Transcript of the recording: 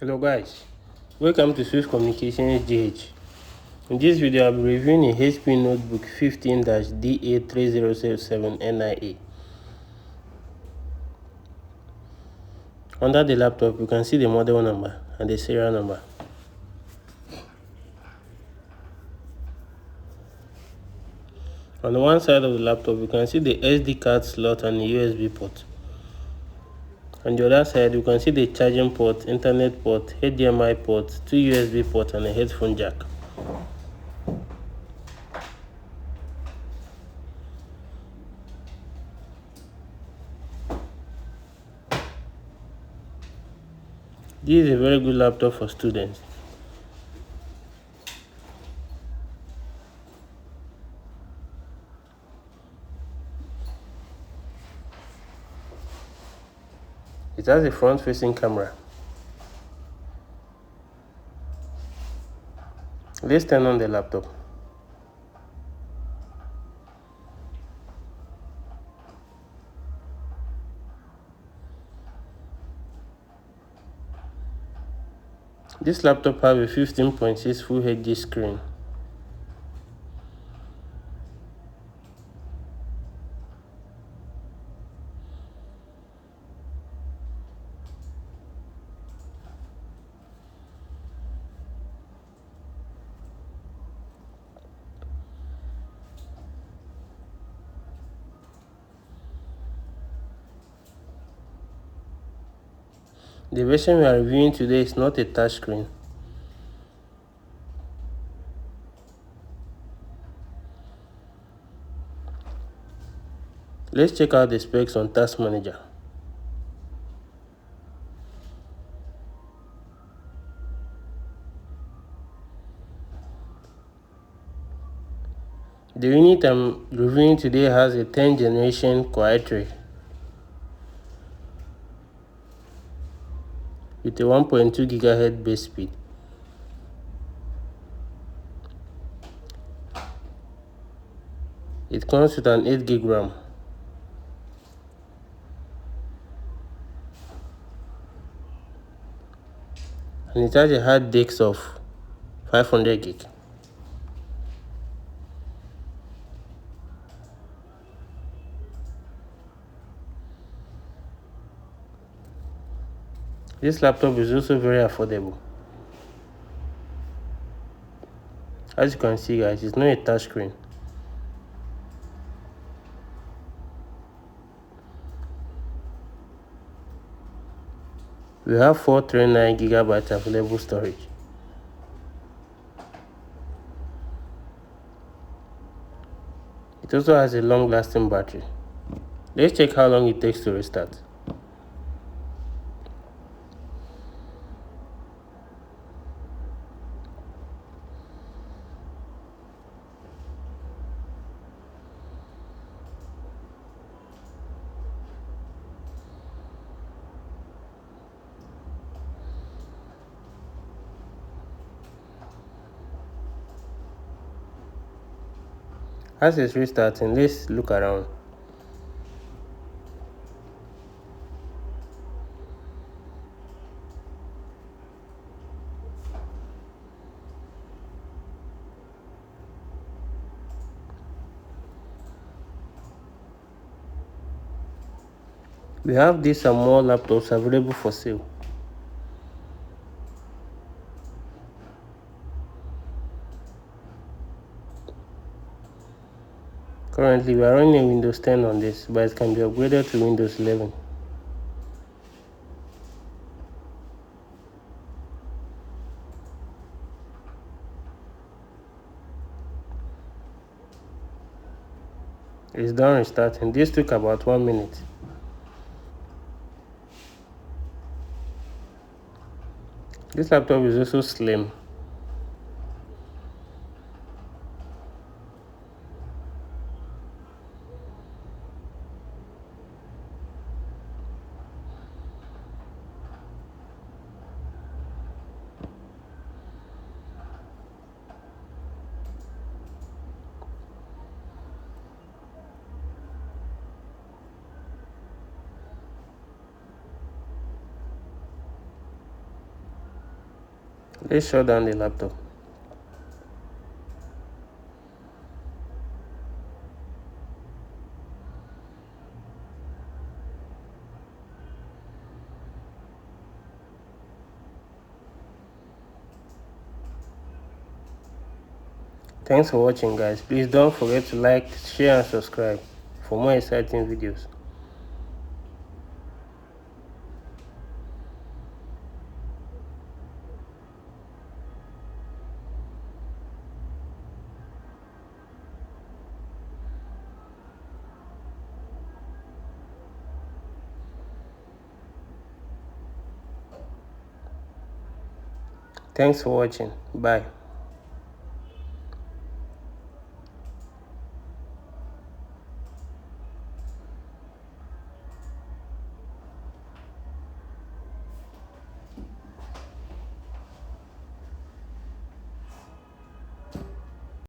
Hello guys, welcome to Swift Communications GH. In this video, I'll be reviewing a HP Notebook 15-DA3007 Under the laptop, you can see the model number and the serial number. On the one side of the laptop, you can see the SD card slot and the USB port. On the other side, you can see the charging port, internet port, HDMI port, two USB ports and a headphone jack. This is a very good laptop for students. It has a front-facing camera. Let's turn on the laptop. This laptop has a 15.6 Full HD screen. The version we are reviewing today is not a touchscreen. Let's check out the specs on Task Manager. The unit I'm reviewing today has a 10th generation Core i3 with a 1.2 GHz base speed. It comes with an 8 GB RAM. And it has a hard disk of 500 GB. This laptop is also very affordable. As you can see guys, it's not a touchscreen. We have 439 GB available storage. It also has a long-lasting battery. Let's check how long it takes to restart. As it's restarting, let's look around. We have these and more laptops available for sale. Currently, we are running a Windows 10 on this, but it can be upgraded to Windows 11. It's done restarting. This took about 1 minute. This laptop is also slim. Let's shut down the laptop. Thanks for watching, guys. Please don't forget to like, share and subscribe for more exciting videos. Thanks for watching. Bye.